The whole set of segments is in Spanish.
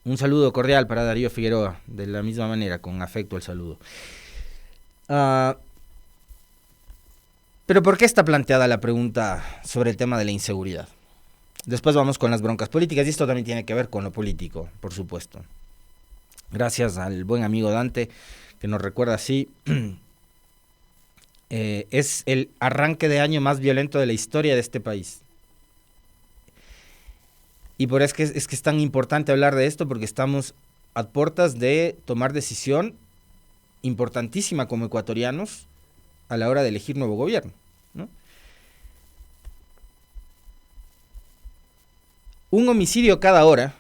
Un saludo cordial para Darío Figueroa, de la misma manera, con afecto el saludo. Ah, pero ¿por qué está planteada la pregunta sobre el tema de la inseguridad? Después vamos con las broncas políticas y esto también tiene que ver con lo político, por supuesto. Gracias al buen amigo Dante que nos recuerda así. Es el arranque de año más violento de la historia de este país. Y por eso es que es tan importante hablar de esto porque estamos a puertas de tomar decisión importantísima como ecuatorianos a la hora de elegir nuevo gobierno, ¿no? Un homicidio cada hora.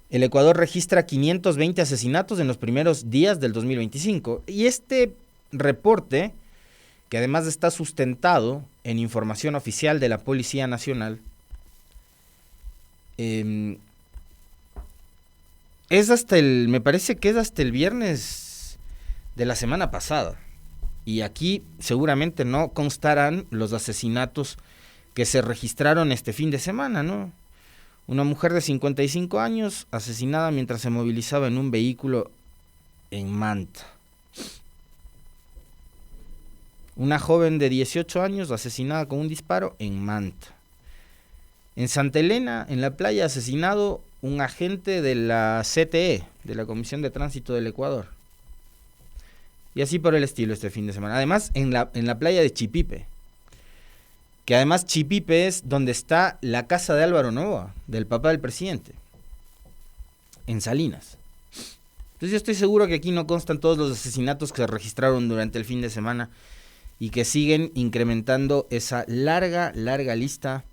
El Ecuador registra 520 asesinatos en los primeros días del 2025. Y este reporte, que además está sustentado en información oficial de la Policía Nacional, es me parece que es hasta el viernes de la semana pasada. Y aquí seguramente no constarán los asesinatos que se registraron este fin de semana, ¿no? Una mujer de 55 años asesinada mientras se movilizaba en un vehículo en Manta. Una joven de 18 años asesinada con un disparo en Manta. En Santa Elena, en la playa, asesinado un agente de la CTE, de la Comisión de Tránsito del Ecuador. Y así por el estilo este fin de semana. Además, en la playa de Chipipe. Que además Chipipe es donde está la casa de Álvaro Noboa, del papá del presidente. En Salinas. Entonces yo estoy seguro que aquí no constan todos los asesinatos que se registraron durante el fin de semana y que siguen incrementando esa larga lista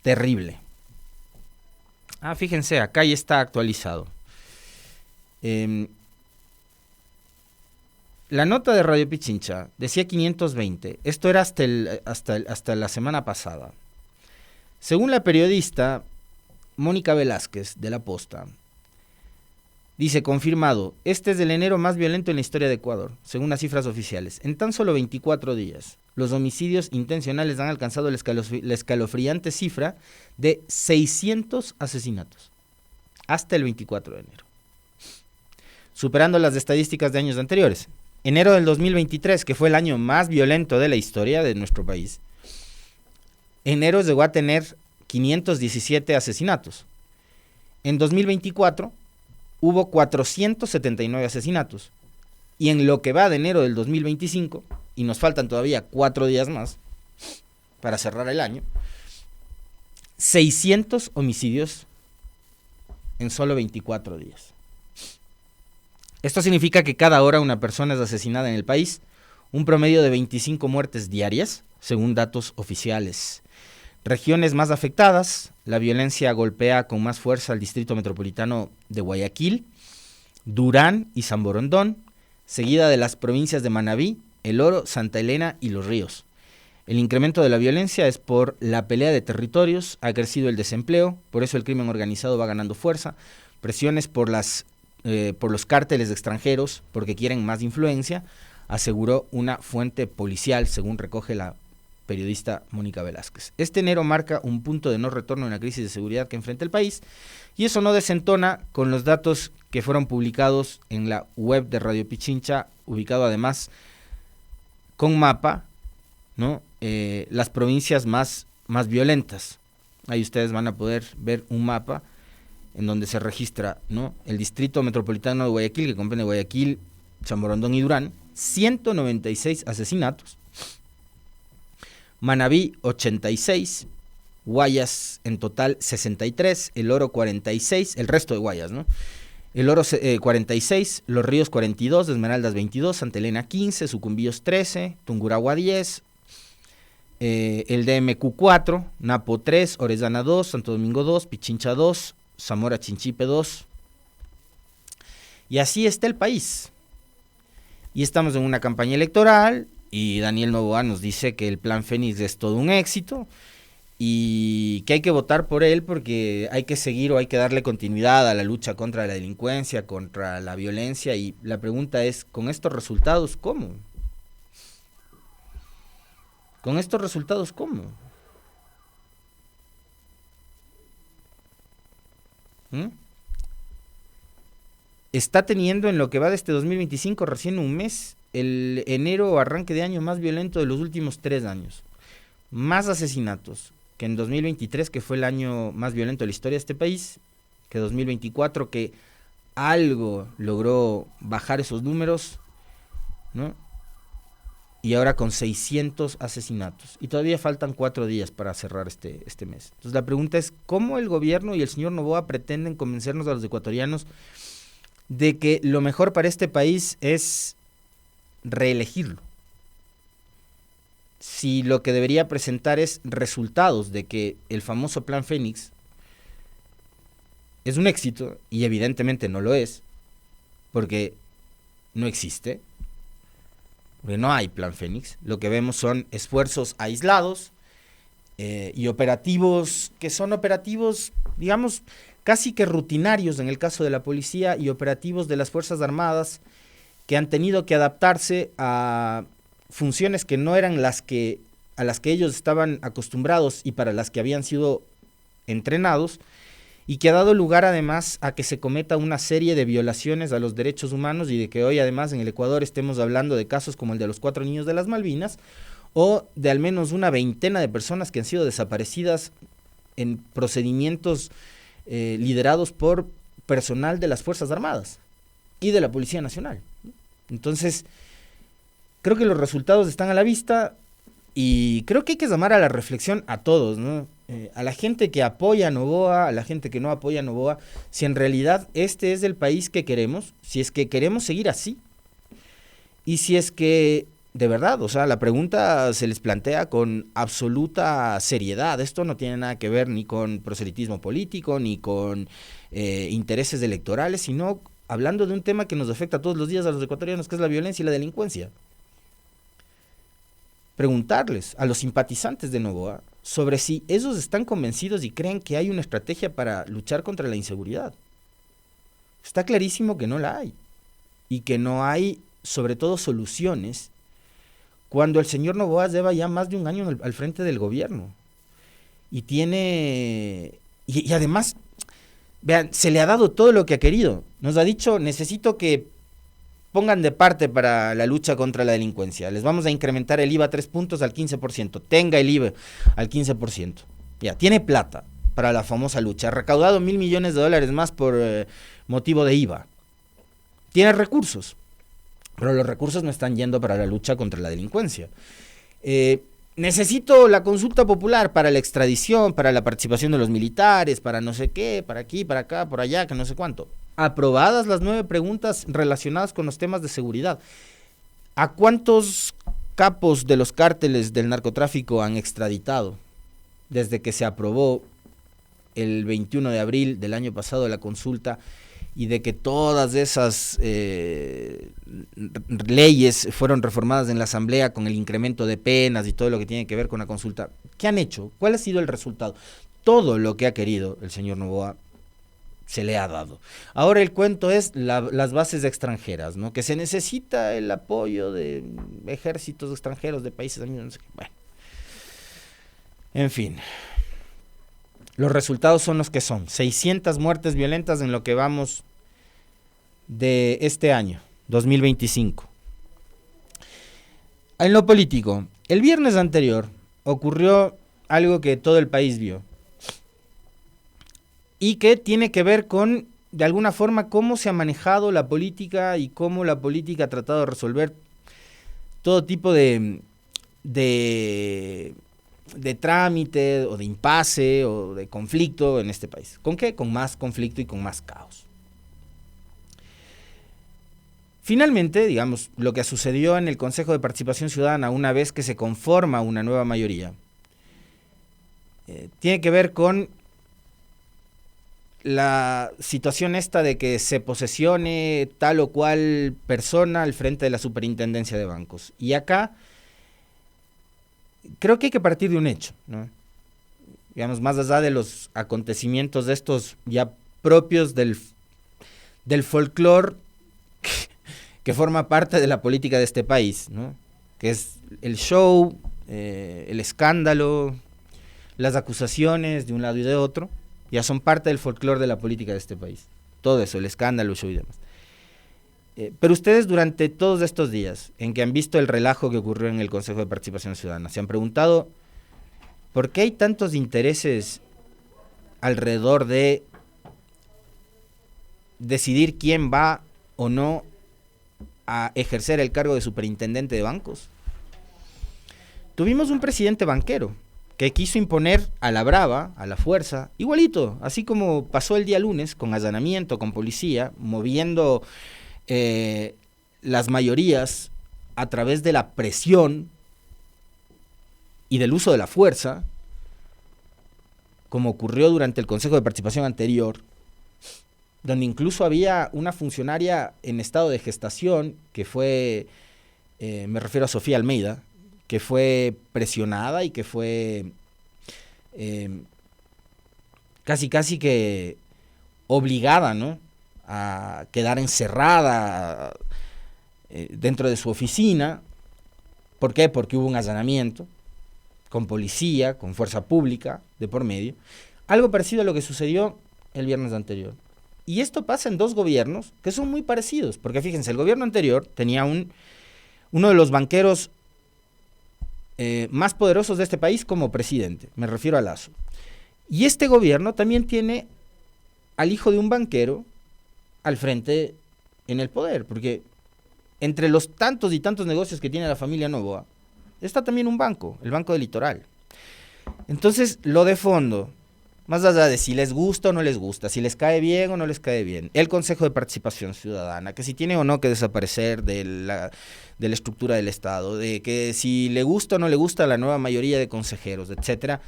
terrible. Fíjense, acá ya está actualizado. La nota de Radio Pichincha decía 520. Esto era hasta la semana pasada. Según la periodista Mónica Velázquez de La Posta, dice, confirmado, este es el enero más violento en la historia de Ecuador, según las cifras oficiales. En tan solo 24 días, los homicidios intencionales han alcanzado la escalofriante cifra de 600 asesinatos, hasta el 24 de enero, superando las estadísticas de años anteriores. Enero del 2023, que fue el año más violento de la historia de nuestro país, enero llegó a tener 517 asesinatos. En 2024 hubo 479 asesinatos. Y en lo que va de enero del 2025, y nos faltan todavía 4 días más para cerrar el año, 600 homicidios en solo 24 días. Esto significa que cada hora una persona es asesinada en el país, un promedio de 25 muertes diarias, según datos oficiales. Regiones más afectadas, la violencia golpea con más fuerza al distrito metropolitano de Guayaquil, Durán y San Borondón, seguida de las provincias de Manabí, El Oro, Santa Elena y Los Ríos. El incremento de la violencia es por la pelea de territorios, ha crecido el desempleo, por eso el crimen organizado va ganando fuerza, presiones por los cárteles extranjeros porque quieren más influencia, aseguró una fuente policial, según recoge la periodista Mónica Velázquez. Este enero marca un punto de no retorno en la crisis de seguridad que enfrenta el país, y eso no desentona con los datos que fueron publicados en la web de Radio Pichincha, ubicado además con mapa, ¿no? Las provincias más violentas. Ahí ustedes van a poder ver un mapa en donde se registra, ¿no?, el distrito metropolitano de Guayaquil, que comprende Guayaquil, San Borondón y Durán, 196 asesinatos. Manabí, 86. Guayas en total 63, El Oro 46, el resto de Guayas, ¿no? El Oro 46, Los Ríos 42, Esmeraldas 22, Santa Elena 15, Sucumbíos 13, Tungurahua 10, el DMQ 4, Napo 3, Orellana 2, Santo Domingo 2, Pichincha 2, Zamora Chinchipe 2. Y así está el país. Y estamos en una campaña electoral y Daniel Noboa nos dice que el Plan Fénix es todo un éxito y que hay que votar por él porque hay que seguir o hay que darle continuidad a la lucha contra la delincuencia, contra la violencia. Y la pregunta es, ¿con estos resultados cómo? ¿Con estos resultados cómo? ¿Mm? Está teniendo en lo que va de este 2025 recién un mes, el enero o arranque de año más violento de los últimos 3 años. Más asesinatos que en 2023, que fue el año más violento de la historia de este país, que 2024, que algo logró bajar esos números, ¿no? Y ahora con 600 asesinatos. Y todavía faltan 4 días para cerrar este mes. Entonces la pregunta es, ¿cómo el gobierno y el señor Noboa pretenden convencernos a los ecuatorianos de que lo mejor para este país es reelegirlo? Si lo que debería presentar es resultados de que el famoso Plan Fénix es un éxito, y evidentemente no lo es, porque no existe, porque no hay Plan Fénix. Lo que vemos son esfuerzos aislados y operativos que son operativos, digamos, casi que rutinarios en el caso de la policía y operativos de las Fuerzas Armadas que han tenido que adaptarse a funciones que no eran a las que ellos estaban acostumbrados y para las que habían sido entrenados, y que ha dado lugar además a que se cometa una serie de violaciones a los derechos humanos y de que hoy además en el Ecuador estemos hablando de casos como el de los 4 niños de las Malvinas o de al menos una veintena de personas que han sido desaparecidas en procedimientos liderados por personal de las Fuerzas Armadas y de la Policía Nacional. Entonces, creo que los resultados están a la vista y creo que hay que llamar a la reflexión a todos, ¿no? A la gente que apoya a Noboa, a la gente que no apoya a Noboa, si en realidad este es el país que queremos, si es que queremos seguir así, y si es que, de verdad, o sea, la pregunta se les plantea con absoluta seriedad. Esto no tiene nada que ver ni con proselitismo político, ni con intereses electorales, sino hablando de un tema que nos afecta todos los días a los ecuatorianos, que es la violencia y la delincuencia. Preguntarles a los simpatizantes de Noboa sobre si ellos están convencidos y creen que hay una estrategia para luchar contra la inseguridad. Está clarísimo que no la hay, y que no hay, sobre todo, soluciones, cuando el señor Noboa lleva ya más de un año al frente del gobierno, y tiene, y además, vean, se le ha dado todo lo que ha querido. Nos ha dicho, necesito que pongan de parte para la lucha contra la delincuencia. Les vamos a incrementar el IVA 3 puntos al 15%. Tenga el IVA al 15%. Ya, tiene plata para la famosa lucha. Ha recaudado $1.000 millones más por motivo de IVA. Tiene recursos, pero los recursos no están yendo para la lucha contra la delincuencia. Necesito la consulta popular para la extradición, para la participación de los militares, para no sé qué, para aquí, para acá, por allá, que no sé cuánto. Aprobadas las 9 preguntas relacionadas con los temas de seguridad. ¿A cuántos capos de los cárteles del narcotráfico han extraditado desde que se aprobó el 21 de abril del año pasado la consulta y de que todas esas leyes fueron reformadas en la Asamblea con el incremento de penas y todo lo que tiene que ver con la consulta? ¿Qué han hecho? ¿Cuál ha sido el resultado? Todo lo que ha querido el señor Noboa se le ha dado. Ahora el cuento es las bases extranjeras, ¿no? Que se necesita el apoyo de ejércitos extranjeros de países amigos, no sé qué. Bueno, en fin, los resultados son los que son. 600 muertes violentas en lo que vamos de este año, 2025. En lo político, el viernes anterior ocurrió algo que todo el país vio y que tiene que ver con, de alguna forma, cómo se ha manejado la política y cómo la política ha tratado de resolver todo tipo de trámite o de impasse o de conflicto en este país. ¿Con qué? Con más conflicto y con más caos. Finalmente, digamos, lo que sucedió en el Consejo de Participación Ciudadana una vez que se conforma una nueva mayoría, tiene que ver con la situación esta de que se posesione tal o cual persona al frente de la superintendencia de bancos. Y acá creo que hay que partir de un hecho, ¿no? Digamos, más allá de los acontecimientos de estos ya propios del folclore que forma parte de la política de este país, ¿no? Que es el show, el escándalo, las acusaciones de un lado y de otro. Ya son parte del folclore de la política de este país. Todo eso, el escándalo, el show y demás. Pero ustedes durante todos estos días en que han visto el relajo que ocurrió en el Consejo de Participación Ciudadana, se han preguntado por qué hay tantos intereses alrededor de decidir quién va o no a ejercer el cargo de superintendente de bancos. Tuvimos un presidente banquero que quiso imponer a la brava, a la fuerza, igualito, así como pasó el día lunes, con allanamiento, con policía, moviendo las mayorías a través de la presión y del uso de la fuerza, como ocurrió durante el Consejo de Participación anterior, donde incluso había una funcionaria en estado de gestación, que fue, me refiero a Sofía Almeida, que fue presionada y que fue casi que obligada, ¿no?, a quedar encerrada dentro de su oficina. ¿Por qué? Porque hubo un allanamiento con policía, con fuerza pública de por medio. Algo parecido a lo que sucedió el viernes anterior. Y esto pasa en dos gobiernos que son muy parecidos, porque fíjense, el gobierno anterior tenía uno de los banqueros más poderosos de este país como presidente, me refiero a Lasso. Y este gobierno también tiene al hijo de un banquero al frente en el poder, porque entre los tantos y tantos negocios que tiene la familia Noboa, está también un banco, el Banco del Litoral. Entonces, lo de fondo, más allá de si les gusta o no les gusta, si les cae bien o no les cae bien, el Consejo de Participación Ciudadana, que si tiene o no que desaparecer de la estructura del Estado, de que si le gusta o no le gusta a la nueva mayoría de consejeros, etcétera,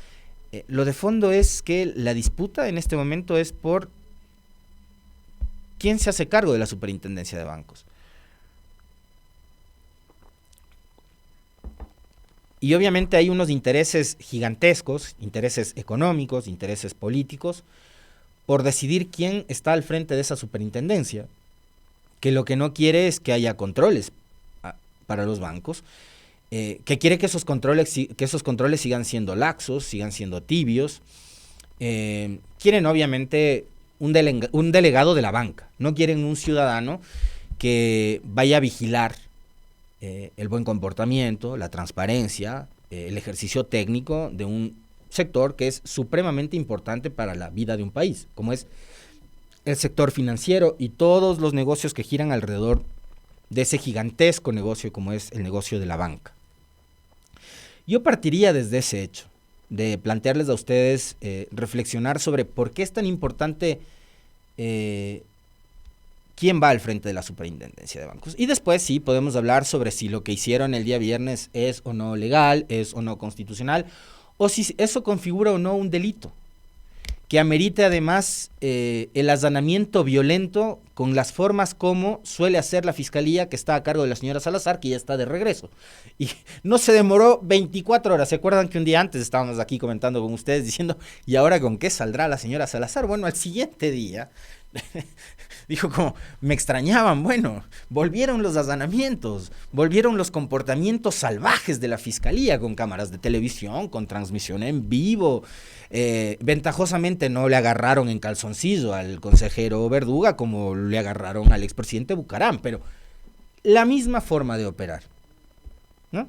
lo de fondo es que la disputa en este momento es por quién se hace cargo de la superintendencia de bancos. Y obviamente hay unos intereses gigantescos, intereses económicos, intereses políticos, por decidir quién está al frente de esa superintendencia, que lo que no quiere es que haya controles para los bancos, que quiere que esos controles sigan siendo laxos, sigan siendo tibios. Quieren obviamente un delegado de la banca, no quieren un ciudadano que vaya a vigilar el buen comportamiento, la transparencia, el ejercicio técnico de un sector que es supremamente importante para la vida de un país, como es el sector financiero y todos los negocios que giran alrededor de ese gigantesco negocio como es el negocio de la banca. Yo partiría desde ese hecho, de plantearles a ustedes reflexionar sobre por qué es tan importante quién va al frente de la superintendencia de bancos. Y después sí podemos hablar sobre si lo que hicieron el día viernes es o no legal, es o no constitucional, o si eso configura o no un delito, que amerite además el allanamiento violento con las formas como suele hacer la fiscalía que está a cargo de la señora Salazar, que ya está de regreso. Y no se demoró 24 horas. ¿Se acuerdan que un día antes estábamos aquí comentando con ustedes diciendo, ¿y ahora con qué saldrá la señora Salazar? Bueno, al siguiente día dijo como, me extrañaban, bueno, volvieron los allanamientos, volvieron los comportamientos salvajes de la fiscalía con cámaras de televisión, con transmisión en vivo. Ventajosamente no le agarraron en calzoncillo al consejero Verduga como le agarraron al expresidente Bucaram, pero la misma forma de operar, ¿no?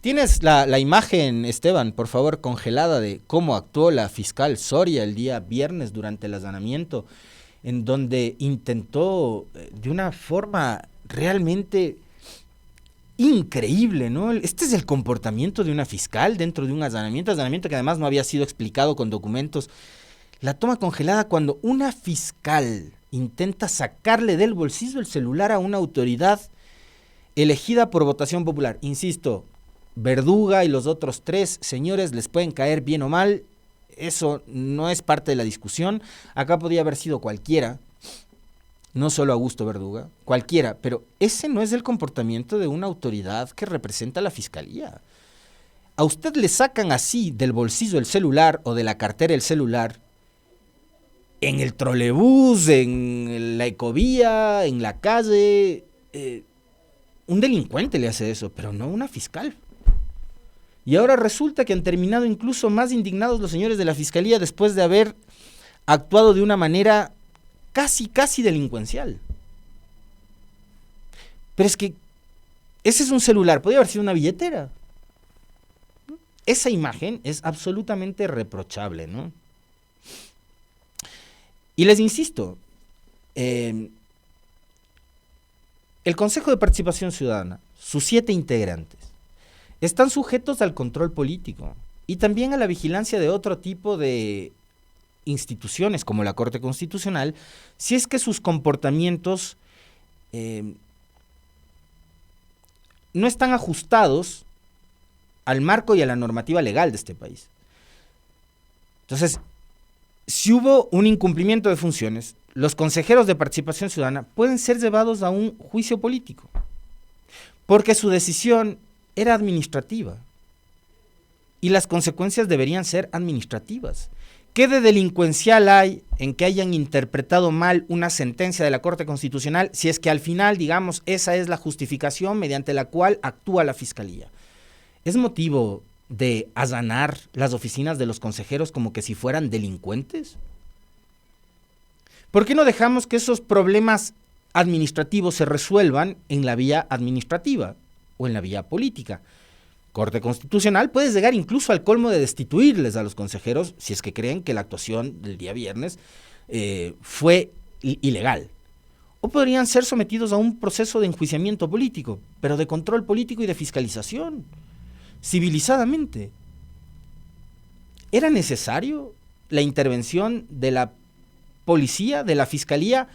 ¿Tienes la imagen, Esteban, por favor, congelada de cómo actuó la fiscal Soria el día viernes durante el allanamiento, en donde intentó de una forma realmente increíble, ¿no? Este es el comportamiento de una fiscal dentro de un allanamiento que además no había sido explicado con documentos. La toma congelada cuando una fiscal intenta sacarle del bolsillo el celular a una autoridad elegida por votación popular. Insisto, Verduga y los otros 3 señores les pueden caer bien o mal, eso no es parte de la discusión. Acá podía haber sido cualquiera, no solo Augusto Verduga, cualquiera, pero ese no es el comportamiento de una autoridad que representa a la fiscalía. A usted le sacan así del bolsillo el celular o de la cartera el celular, en el trolebús, en la ecovía, en la calle. Un delincuente le hace eso, pero no una fiscal. Y ahora resulta que han terminado incluso más indignados los señores de la fiscalía después de haber actuado de una manera casi delincuencial. Pero es que ese es un celular, podría haber sido una billetera. Esa imagen es absolutamente reprochable, ¿no? Y les insisto, el Consejo de Participación Ciudadana, sus 7 integrantes, están sujetos al control político y también a la vigilancia de otro tipo de instituciones como la Corte Constitucional, si es que sus comportamientos no están ajustados al marco y a la normativa legal de este país. Entonces, si hubo un incumplimiento de funciones, los consejeros de participación ciudadana pueden ser llevados a un juicio político, porque su decisión era administrativa y las consecuencias deberían ser administrativas. ¿Qué de delincuencial hay en que hayan interpretado mal una sentencia de la Corte Constitucional si es que al final, digamos, esa es la justificación mediante la cual actúa la Fiscalía? ¿Es motivo de allanar las oficinas de los consejeros como que si fueran delincuentes? ¿Por qué no dejamos que esos problemas administrativos se resuelvan en la vía administrativa o en la vía política? Corte Constitucional puede llegar incluso al colmo de destituirles a los consejeros si es que creen que la actuación del día viernes fue ilegal. O podrían ser sometidos a un proceso de enjuiciamiento político, pero de control político y de fiscalización, civilizadamente. ¿Era necesario la intervención de la policía, de la fiscalía,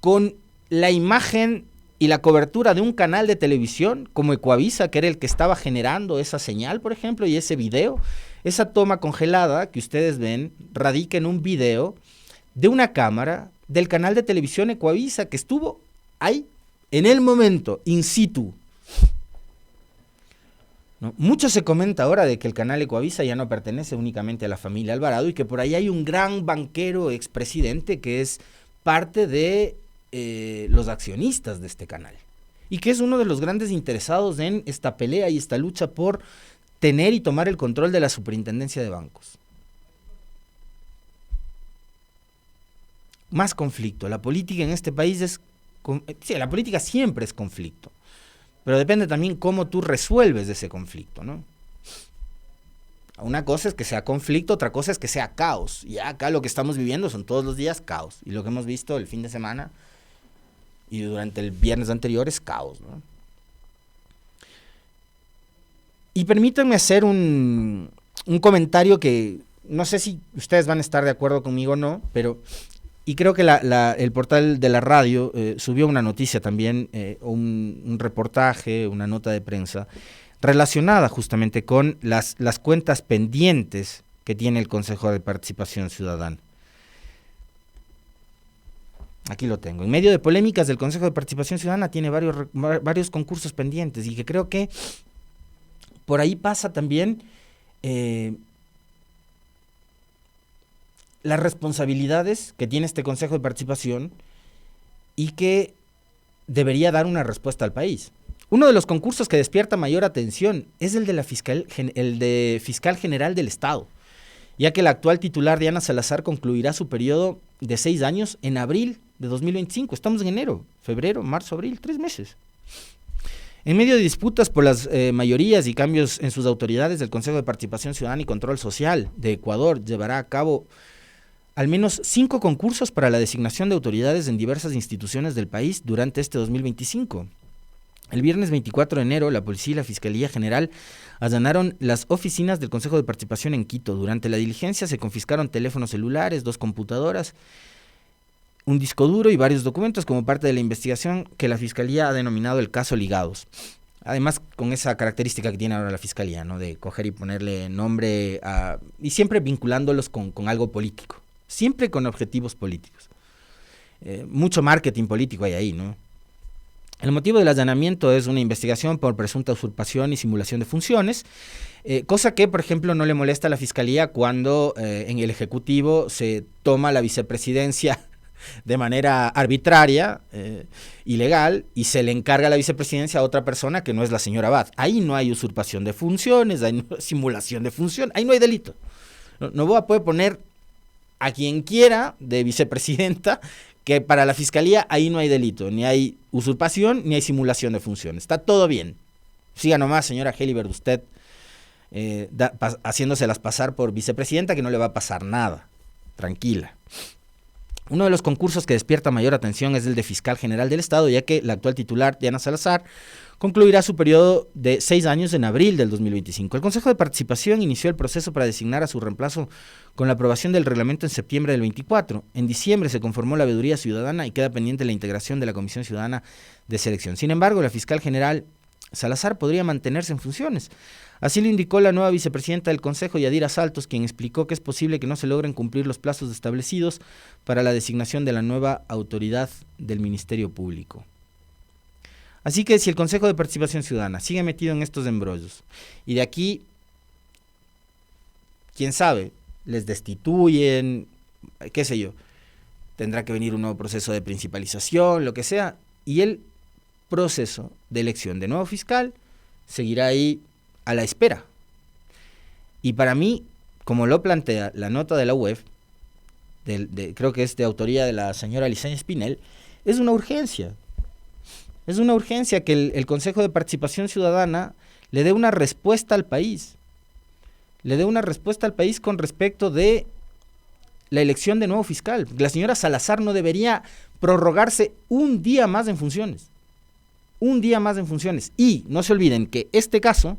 con la imagen y la cobertura de un canal de televisión como Ecuavisa, que era el que estaba generando esa señal, por ejemplo, y ese video? Esa toma congelada que ustedes ven radica en un video de una cámara del canal de televisión Ecuavisa que estuvo ahí, en el momento, in situ. ¿No? Mucho se comenta ahora de que el canal Ecuavisa ya no pertenece únicamente a la familia Alvarado y que por ahí hay un gran banquero expresidente que es parte de los accionistas de este canal y que es uno de los grandes interesados en esta pelea y esta lucha por tener y tomar el control de la superintendencia de bancos. Más conflicto. La política en este país sí, la política siempre es conflicto. Pero depende también cómo tú resuelves ese conflicto, ¿no? Una cosa es que sea conflicto, otra cosa es que sea caos. Y acá lo que estamos viviendo son todos los días caos. Y lo que hemos visto el fin de semana y durante el viernes anterior es caos, ¿no? Y permítanme hacer un comentario que no sé si ustedes van a estar de acuerdo conmigo o no, pero... Y creo que el portal de la radio subió una noticia también, un reportaje, una nota de prensa, relacionada justamente con las cuentas pendientes que tiene el Consejo de Participación Ciudadana. Aquí lo tengo. En medio de polémicas del Consejo de Participación Ciudadana tiene varios concursos pendientes y que creo que por ahí pasa también... las responsabilidades que tiene este Consejo de Participación y que debería dar una respuesta al país. Uno de los concursos que despierta mayor atención es el de Fiscal General del Estado, ya que la actual titular Diana Salazar concluirá su periodo de 6 años en abril de 2025. Estamos en enero, febrero, marzo, abril, 3 meses. En medio de disputas por las mayorías y cambios en sus autoridades, el Consejo de Participación Ciudadana y Control Social de Ecuador llevará a cabo al menos 5 concursos para la designación de autoridades en diversas instituciones del país durante este 2025. El viernes 24 de enero, la Policía y la Fiscalía General allanaron las oficinas del Consejo de Participación en Quito. Durante la diligencia se confiscaron teléfonos celulares, 2 computadoras, un disco duro y varios documentos como parte de la investigación que la Fiscalía ha denominado el caso Ligados. Además, con esa característica que tiene ahora la Fiscalía, ¿no? De coger y ponerle nombre y siempre vinculándolos con algo político. Siempre con objetivos políticos. Mucho marketing político hay ahí, ¿no? El motivo del allanamiento es una investigación por presunta usurpación y simulación de funciones, cosa que, por ejemplo, no le molesta a la Fiscalía cuando en el Ejecutivo se toma la vicepresidencia de manera arbitraria, ilegal, y se le encarga la vicepresidencia a otra persona que no es la señora Abad. Ahí no hay usurpación de funciones, ahí no hay simulación de función, ahí no hay delito. Noboa puede poner a quien quiera de vicepresidenta, que para la fiscalía ahí no hay delito, ni hay usurpación, ni hay simulación de funciones. Está todo bien. Siga nomás, señora Helibert, usted haciéndoselas pasar por vicepresidenta, que no le va a pasar nada. Tranquila. Uno de los concursos que despierta mayor atención es el de fiscal general del Estado, ya que la actual titular, Diana Salazar, concluirá su periodo de 6 años en abril del 2025. El Consejo de Participación inició el proceso para designar a su reemplazo con la aprobación del reglamento en septiembre del 24. En diciembre se conformó la veeduría ciudadana y queda pendiente la integración de la Comisión Ciudadana de Selección. Sin embargo, la fiscal general Salazar podría mantenerse en funciones. Así lo indicó la nueva vicepresidenta del Consejo, Yadira Saltos, quien explicó que es posible que no se logren cumplir los plazos establecidos para la designación de la nueva autoridad del Ministerio Público. Así que si el Consejo de Participación Ciudadana sigue metido en estos embrollos y de aquí, quién sabe, les destituyen, qué sé yo, tendrá que venir un nuevo proceso de principalización, lo que sea, y el proceso de elección de nuevo fiscal seguirá ahí a la espera. Y para mí, como lo plantea la nota de la UEF, creo que es de autoría de la señora Liceña Espinel, es una urgencia. Es una urgencia que el Consejo de Participación Ciudadana le dé una respuesta al país. Le dé una respuesta al país con respecto de la elección de nuevo fiscal. La señora Salazar no debería prorrogarse un día más en funciones. Un día más en funciones. Y no se olviden que este caso,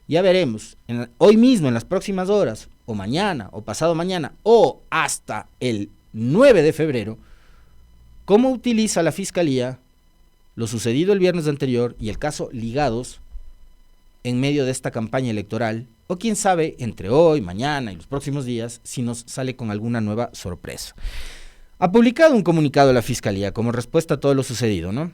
ya veremos, hoy mismo, en las próximas horas, o mañana, o pasado mañana, o hasta el 9 de febrero, cómo utiliza la Fiscalía lo sucedido el viernes anterior y el caso Ligados en medio de esta campaña electoral, o quién sabe, entre hoy, mañana y los próximos días, si nos sale con alguna nueva sorpresa. Ha publicado un comunicado la Fiscalía como respuesta a todo lo sucedido, ¿no?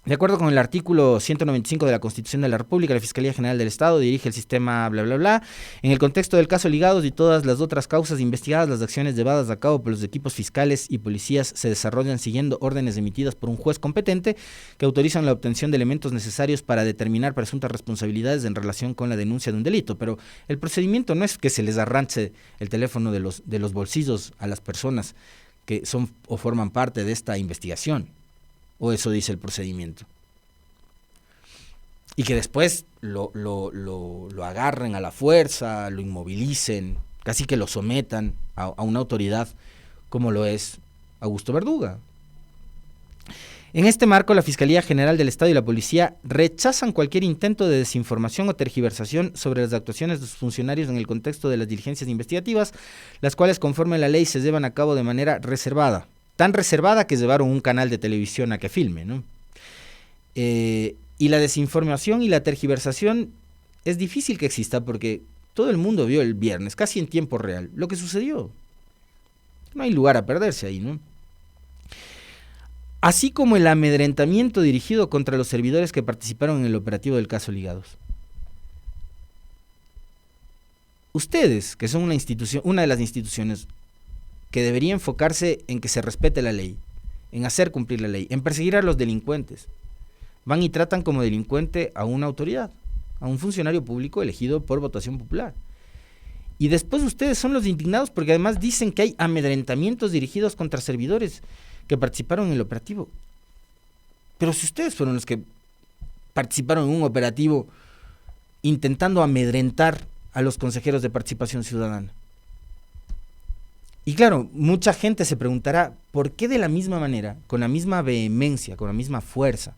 De acuerdo con el artículo 195 de la Constitución de la República, la Fiscalía General del Estado dirige el sistema bla bla bla. En el contexto del caso Ligados y todas las otras causas investigadas, las acciones llevadas a cabo por los equipos fiscales y policías se desarrollan siguiendo órdenes emitidas por un juez competente que autorizan la obtención de elementos necesarios para determinar presuntas responsabilidades en relación con la denuncia de un delito. Pero el procedimiento no es que se les arranche el teléfono de los bolsillos a las personas que son o forman parte de esta investigación. O eso dice el procedimiento. Y que después lo agarren a la fuerza, lo inmovilicen, casi que lo sometan a una autoridad como lo es Augusto Verduga. En este marco, la Fiscalía General del Estado y la Policía rechazan cualquier intento de desinformación o tergiversación sobre las actuaciones de sus funcionarios en el contexto de las diligencias investigativas, las cuales conforme a la ley se llevan a cabo de manera reservada. Tan reservada que llevaron un canal de televisión a que filme, ¿no? Y la desinformación y la tergiversación es difícil que exista porque todo el mundo vio el viernes, casi en tiempo real, lo que sucedió. No hay lugar a perderse ahí, ¿no? Así como el amedrentamiento dirigido contra los servidores que participaron en el operativo del caso Ligados. Ustedes, que son una de las instituciones que debería enfocarse en que se respete la ley, en hacer cumplir la ley, en perseguir a los delincuentes, van y tratan como delincuente a una autoridad, a un funcionario público elegido por votación popular. Y después ustedes son los indignados porque además dicen que hay amedrentamientos dirigidos contra servidores que participaron en el operativo. Pero si ustedes fueron los que participaron en un operativo intentando amedrentar a los consejeros de Participación Ciudadana. Y claro, mucha gente se preguntará, ¿por qué de la misma manera, con la misma vehemencia, con la misma fuerza,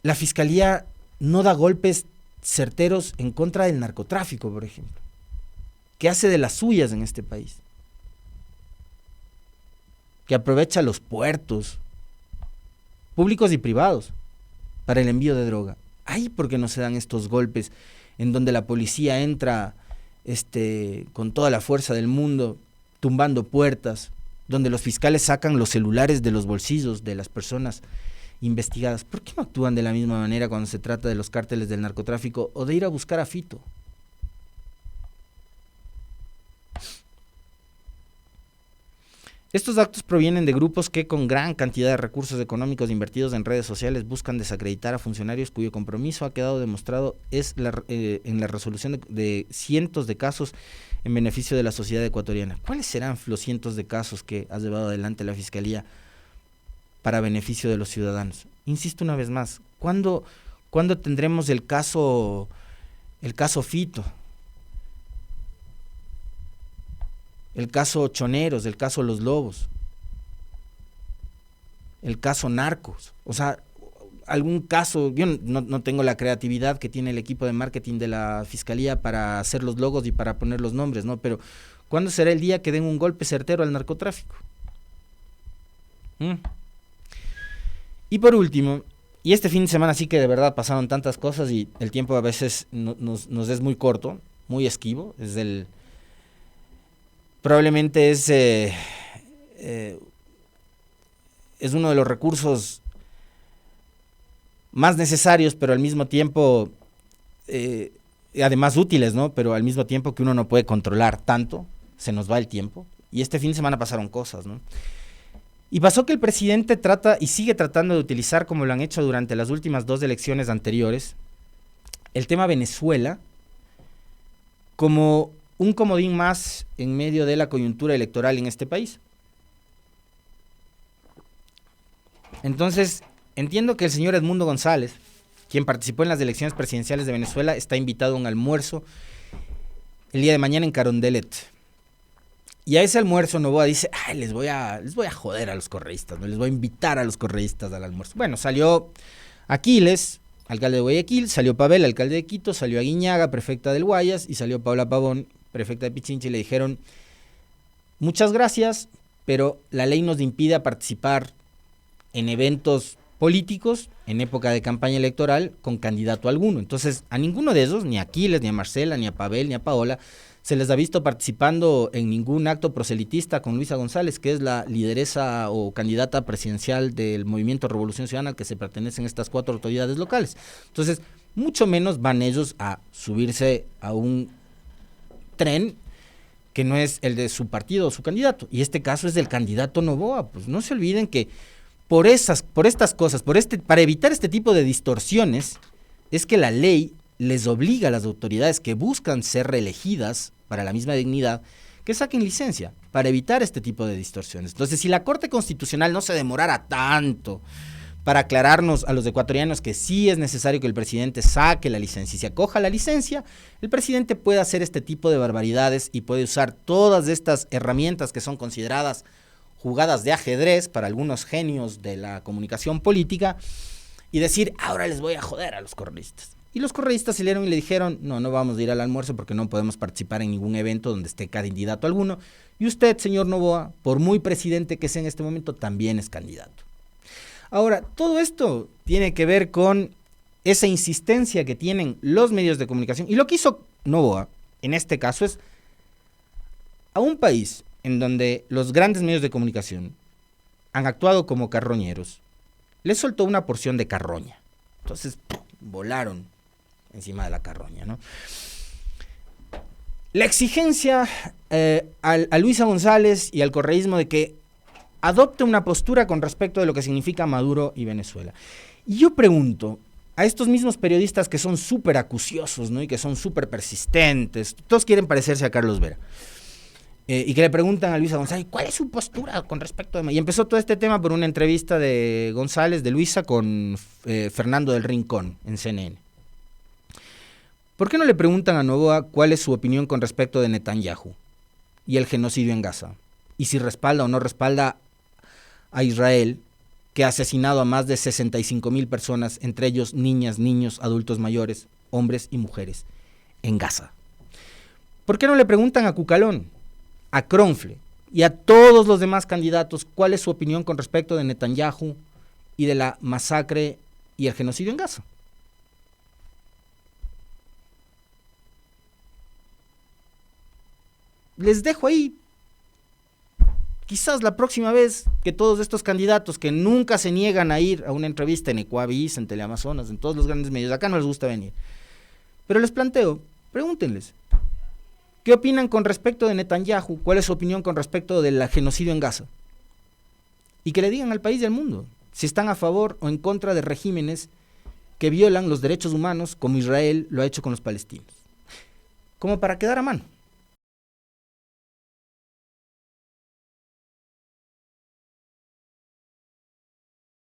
la Fiscalía no da golpes certeros en contra del narcotráfico, por ejemplo, que hace de las suyas en este país, que aprovecha los puertos, públicos y privados, para el envío de droga? ¿Ahí por qué no se dan estos golpes en donde la policía entra con toda la fuerza del mundo, tumbando puertas, donde los fiscales sacan los celulares de los bolsillos de las personas investigadas? ¿Por qué no actúan de la misma manera cuando se trata de los cárteles del narcotráfico o de ir a buscar a Fito? Estos actos provienen de grupos que con gran cantidad de recursos económicos invertidos en redes sociales buscan desacreditar a funcionarios cuyo compromiso ha quedado demostrado en la resolución de cientos de casos en beneficio de la sociedad ecuatoriana. ¿Cuáles serán los cientos de casos que ha llevado adelante la Fiscalía para beneficio de los ciudadanos? Insisto una vez más, ¿cuándo tendremos el caso Fito? El caso Choneros, el caso Los Lobos, el caso Narcos. O sea, algún caso, yo no tengo la creatividad que tiene el equipo de marketing de la Fiscalía para hacer los logos y para poner los nombres, ¿no? Pero, ¿cuándo será el día que den un golpe certero al narcotráfico? Y por último, y este fin de semana sí que de verdad pasaron tantas cosas y el tiempo a veces nos es muy corto, muy esquivo, probablemente es uno de los recursos más necesarios, pero al mismo tiempo, además útiles, ¿no? Pero al mismo tiempo que uno no puede controlar tanto, se nos va el tiempo. Y este fin de semana pasaron cosas, ¿no? Y pasó que el presidente trata y sigue tratando de utilizar, como lo han hecho durante las últimas 2 elecciones anteriores, el tema Venezuela como un comodín más en medio de la coyuntura electoral en este país. Entonces, entiendo que el señor Edmundo González, quien participó en las elecciones presidenciales de Venezuela, está invitado a un almuerzo el día de mañana en Carondelet. Y a ese almuerzo Noboa dice, les voy a joder a los correístas, ¿no? Les voy a invitar a los correístas al almuerzo. Bueno, salió Aquiles, alcalde de Guayaquil, salió Pavel, alcalde de Quito, salió Aguiñaga, prefecta del Guayas, y salió Paula Pavón, prefecta de Pichincha, y le dijeron, muchas gracias, pero la ley nos impide participar en eventos políticos en época de campaña electoral con candidato alguno. Entonces, a ninguno de esos, ni a Aquiles, ni a Marcela, ni a Pavel, ni a Paola, se les ha visto participando en ningún acto proselitista con Luisa González, que es la lideresa o candidata presidencial del Movimiento Revolución Ciudadana al que se pertenecen estas 4 autoridades locales. Entonces, mucho menos van ellos a subirse a un tren que no es el de su partido o su candidato. Y este caso es del candidato Noboa. Pues no se olviden que por estas cosas, para evitar este tipo de distorsiones, es que la ley les obliga a las autoridades que buscan ser reelegidas para la misma dignidad que saquen licencia para evitar este tipo de distorsiones. Entonces, si la Corte Constitucional no se demorara tanto para aclararnos a los ecuatorianos que sí es necesario que el presidente saque la licencia y se acoja a la licencia, el presidente puede hacer este tipo de barbaridades y puede usar todas estas herramientas que son consideradas jugadas de ajedrez para algunos genios de la comunicación política y decir, ahora les voy a joder a los correístas. Y los correístas salieron y le dijeron, no vamos a ir al almuerzo porque no podemos participar en ningún evento donde esté candidato alguno. Y usted, señor Noboa, por muy presidente que sea en este momento, también es candidato. Ahora, todo esto tiene que ver con esa insistencia que tienen los medios de comunicación. Y lo que hizo Noboa, en este caso, es a un país en donde los grandes medios de comunicación han actuado como carroñeros, les soltó una porción de carroña. Entonces, volaron encima de la carroña, ¿no? La exigencia a Luisa González y al correísmo de que adopte una postura con respecto de lo que significa Maduro y Venezuela. Y yo pregunto a estos mismos periodistas que son súper acuciosos, ¿no? Y que son súper persistentes, todos quieren parecerse a Carlos Vera, y que le preguntan a Luisa González, ¿cuál es su postura con respecto a...? Y empezó todo este tema por una entrevista de González, de Luisa, con Fernando del Rincón en CNN. ¿Por qué no le preguntan a Noboa cuál es su opinión con respecto de Netanyahu y el genocidio en Gaza? Y si respalda o no respalda a Israel, que ha asesinado a más de 65,000 personas, entre ellos niñas, niños, adultos mayores, hombres y mujeres, en Gaza. ¿Por qué no le preguntan a Cucalón, a Kronfle y a todos los demás candidatos cuál es su opinión con respecto de Netanyahu y de la masacre y el genocidio en Gaza? Les dejo ahí. Quizás la próxima vez que todos estos candidatos que nunca se niegan a ir a una entrevista en Ecuavisa, en Teleamazonas, en todos los grandes medios, acá no les gusta venir, pero les planteo, pregúntenles, ¿qué opinan con respecto de Netanyahu? ¿Cuál es su opinión con respecto del genocidio en Gaza? y que le digan al país y al mundo si están a favor o en contra de regímenes que violan los derechos humanos como Israel lo ha hecho con los palestinos. Como para quedar a mano.